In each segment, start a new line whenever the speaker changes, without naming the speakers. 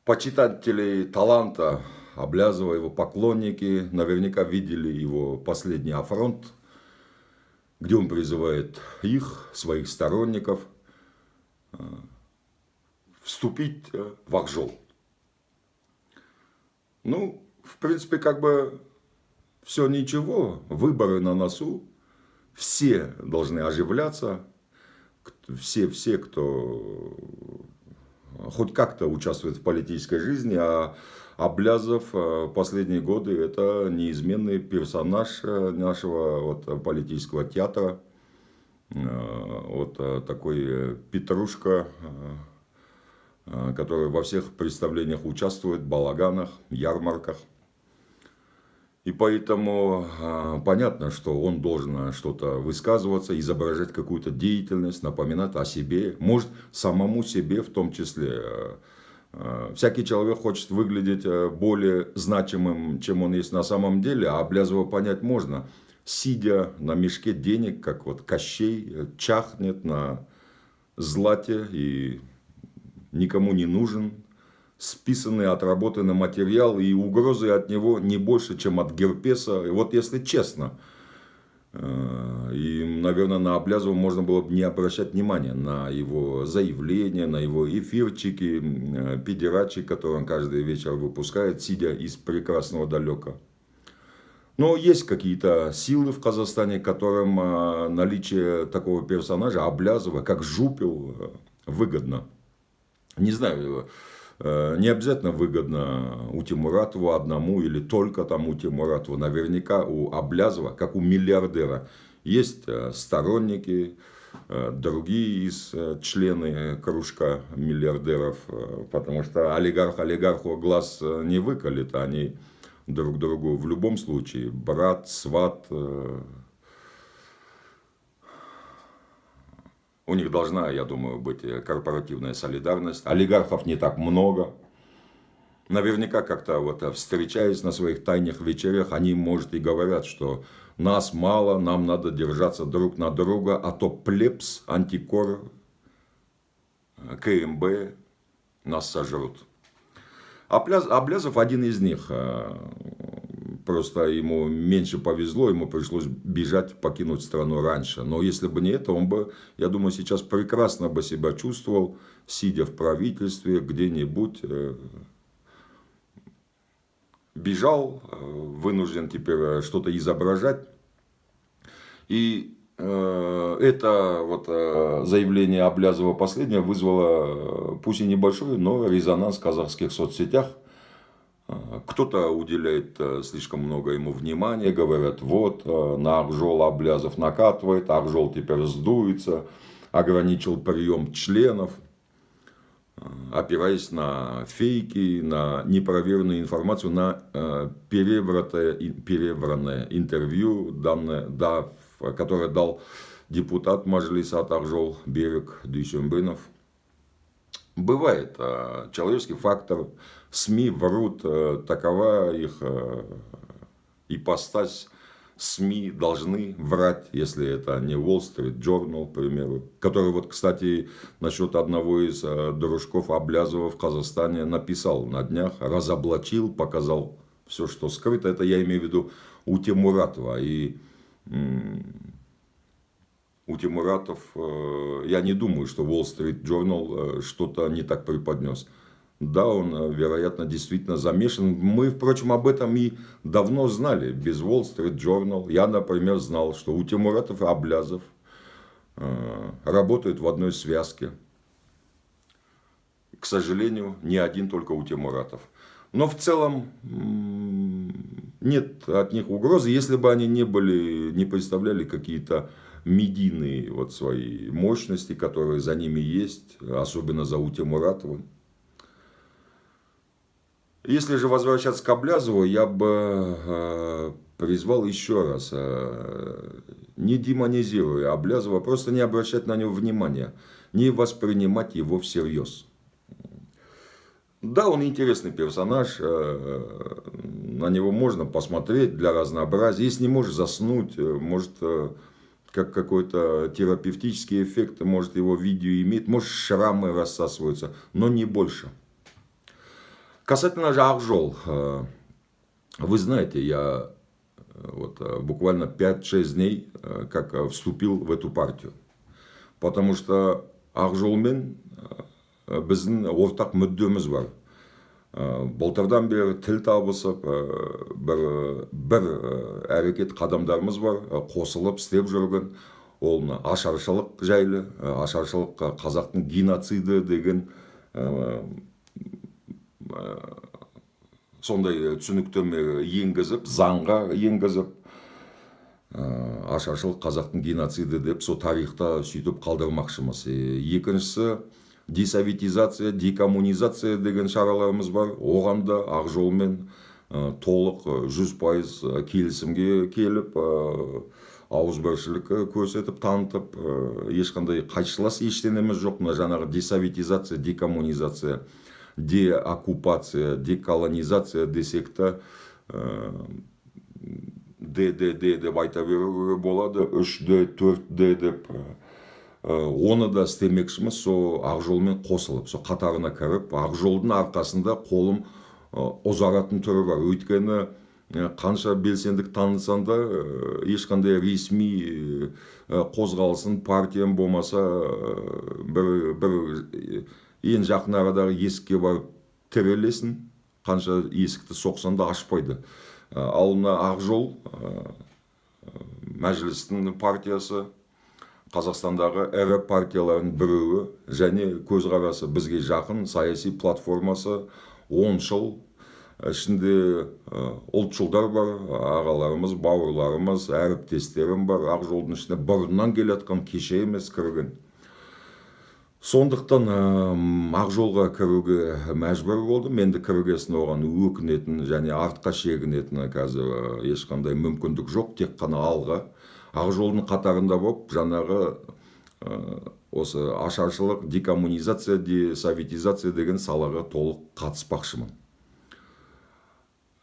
Почитатели таланта Аблязова, его поклонники наверняка видели его последний афронт, где он призывает их, своих сторонников, вступить в Акжол. Ну, в принципе, как бы все ничего, выборы на носу, все должны оживляться, все, кто хоть как-то участвует в политической жизни, а Аблязов последние годы это неизменный персонаж нашего политического театра. Такой Петрушка, который во всех представлениях участвует, балаганах, ярмарках. И поэтому понятно, что он должен что-то высказываться, изображать какую-то деятельность, напоминать о себе, может, самому себе в том числе. Всякий человек хочет выглядеть более значимым, чем он есть на самом деле, а Аблязова понять можно. Сидя на мешке денег, как вот Кощей, чахнет на злате и никому не нужен. Списанный, отработанный материал, и угрозы от него не больше, чем от герпеса. И вот если честно, и, наверное, на Аблязова можно было бы не обращать внимания на его заявления, на его эфирчики, педерачи, которые он каждый вечер выпускает, сидя из прекрасного далека. Но есть какие-то силы в Казахстане, которым наличие такого персонажа, Аблязова, как Жупел, выгодно. Не знаю, не обязательно выгодно у Тимуратова одному или только там у Тимуратова. Наверняка у Аблязова, как у миллиардера, есть сторонники, другие члены кружка миллиардеров. Потому что олигарх олигарху глаз не выколет, они друг другу в любом случае брат, сват. У них должна, я думаю, быть корпоративная солидарность. Олигархов не так много. Наверняка как-то встречаясь на своих тайных вечерях, они, может, и говорят, что нас мало, нам надо держаться друг на друга, а то плебс, антикор, КМБ нас сожрут. Аблязов один из них. Просто ему меньше повезло, ему пришлось бежать, покинуть страну раньше. Но если бы не это, он бы, я думаю, сейчас прекрасно бы себя чувствовал, сидя в правительстве, где-нибудь. Бежал, вынужден теперь что-то изображать. И это заявление Аблязова последнее вызвало, пусть и небольшой, но резонанс в казахских соцсетях. Кто-то уделяет слишком много ему внимания, говорят, вот, на Акжол Аблязов накатывает, Акжол теперь сдуется, ограничил прием членов, опираясь на фейки, на непроверенную информацию, на перевранное интервью, которое дал депутат Мажилиса от Акжол Берик Дүйсенбинов. Бывает человеческий фактор, СМИ врут, такова их ипостась. СМИ должны врать, если это не Wall Street Journal, к примеру, который, кстати, насчет одного из дружков Аблязова в Казахстане написал на днях, разоблачил, показал все, что скрыто. Это я имею в виду у Тимуратова. И у Тимуратов, я не думаю, что Wall Street Journal что-то не так преподнес. Да, он, вероятно, действительно замешан. Мы, впрочем, об этом и давно знали, без Wall Street Journal. Я, например, знал, что у Тимуратов и Аблязов работают в одной связке. К сожалению, не один только у Тимуратов. Но в целом нет от них угрозы, если бы они не представляли какие-то медийные свои мощности, которые за ними есть, особенно за Тимуратовым. Если же возвращаться к Аблязову, я бы призвал еще раз, не демонизируя Аблязова, просто не обращать на него внимания, не воспринимать его всерьез. Да, он интересный персонаж, на него можно посмотреть для разнообразия. Если не можешь заснуть, может, как какой-то терапевтический эффект, может, его видео иметь, может, шрамы рассасываются, но не больше. Касательно же Акжол, вы знаете, я вот буквально 5-6 дней как вступил в эту партию. Потому что Акжолмен біздің ортақ мүддеміз бар. Былтырдан бері тіл табысып, бір әрекет қадамдарымыз бар, қосылып істеп жүрген. Ол ашаршылық жайлы, ашаршылық қазақтың геноциды деген сондай түсініктеме енгізіп, заңға енгізіп, ашаршылық қазақтың геноциды деп сол тарихта сөйтіп қалдырмақшымыз. Екіншісі, десоветизация, декоммунизация деген шараларымыз бар. Оған да Ақжолмен толық 100% келісімге келіп, ауызбіршілік көрсетіп, танытып, ешқандай қайшылас ештенеміз жоқ. Жаңағы десоветизация, декоммунизация, деоккупация, деколонизация десек та ДДД деп айта беруге болады, 3D, 4D деп. Оны да істемекшіміз, сол Ақжолмен қосылып, сол қатарына кіріп, Ақжолдың арқасында қолым ұзаратын түрі бар. Өйткені қанша белсендік танытсам да, ешқандай ресми қозғалысын партиям болмаса, бір ең жақын арадағы есікке барып тірелесін, қанша есікті соқсан да ашпайды. Ал мына Ақжол мәжілістің партиясы, Қазақстандағы ірі партиялардың біреуі, және көзқарасы бізге жақын, саяси платформасы 10 жыл. Ішінде ұлтшылдар бар, ағаларымыз, бауырларымыз, әріптестерім бар. Ақжолдың ішіне бұрыннан келатқан, кеше емес кірген. Сондықтан Ақжолға кіруге мәжбүр болдым. Енді кіргесін оған өкінетін және артқа шегінетін қазір ешқандай мүмкіндік жоқ, тек қана алға. Ақжолдың қатарында болып, жаңағы осы ашаршылық, декоммунизация, десоветизация деген салаға толық қатыспақшымын.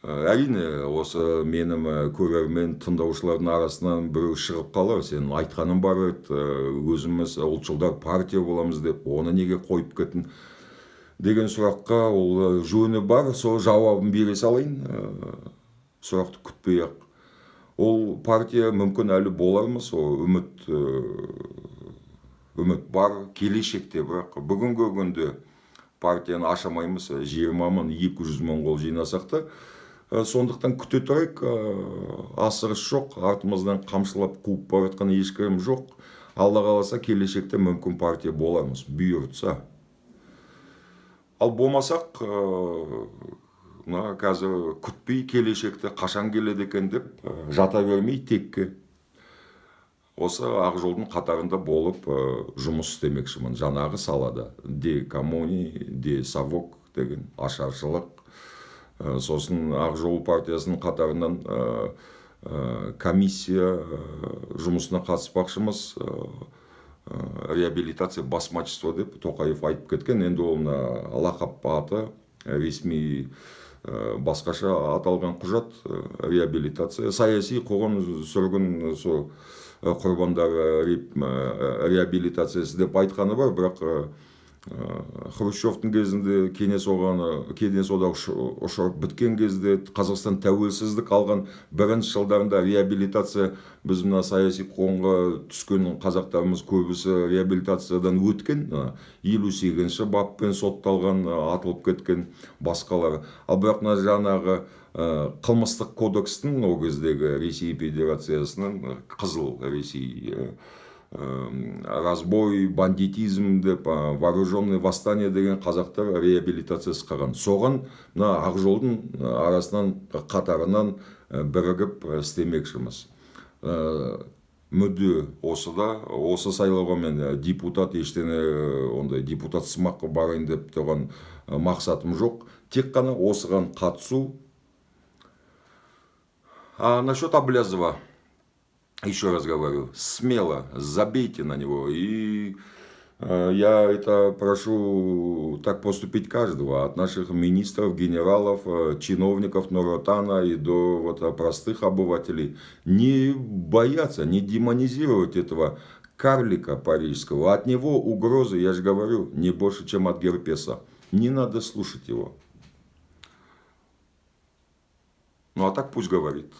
Әрине, осы менің көрермен тыңдаушылардың арасынан біреу шығып қалар, сен айтқаның бар еді, өзіміз ұлтшылдар партия боламыз деп, оны неге қойып кеттің деген сұраққа ол жөні бар, сол жауабын бере салайын, сұрақты күтпей ақ. Ол партия мүмкін әлі болармыз, ол үміт бар, келешекте, бірақ бүгінгі күнде партияны ашамаймыз, 20 мың, 200 мың қол жинасақ та, сондықтан күте тұрайық, асығыс жоқ, артымыздан қамшылап қуып бара жатқан ешкім жоқ. Алла қаласа келешекте мүмкін партия болармыз, бұйыртса. Ал болмасақ, қазір күтпей келешекте қашан келеді екен деп жата бермей текке осы Ақжолдың қатарында болып жұмыс істемекшімін. Жаңағы салада декоммуни, десовок деген ашаршылық. Сосын Ақжол партиясының қатарынан комиссия жұмысына қатыспақшымыз. Реабилитация басмачество деп Тоқаев айтып кеткен. Енді оны лақап аты ресми басқаша аталған құжат, реабилитация, саяси қуғын сүргін құрбандар реабилитациясы деп айтқаны бар, бірақ Хрущевтің кезінде кеңес одағы ұшырып біткен кезде, Қазақстан тәуелсіздік алған бірінші жылдарында реабилитация, біз мына саяси қуғынға түскен қазақтарымыз көбісі реабилитациядан өткен, 58-ші баппен сотталған, атылып кеткен басқалар. Ал бірақ жаңағы қылмыстық кодекстің ол кездегі Ресей Федерациясының қызыл Ресей разбой, бандитизм деп, вооруженный восстание деген қазақтар реабилитациясы қалған. Соған Ақжолдың арасынан қатарынан бірігіп істемекшіміз. Мүдде осыда, осы сайлауға мен депутат ештеңе, ондай депутат сымаққа барайын деп тұрған мақсатым жоқ. Тек қана осыған қатысу. Насчет Аблязова. Еще раз говорю, смело забейте на него. И я это прошу так поступить каждого, от наших министров, генералов, чиновников Нур-Отана и до простых обывателей. Не бояться, не демонизировать этого карлика парижского. От него угрозы, я же говорю, не больше, чем от герпеса. Не надо слушать его. Ну, а так пусть говорит.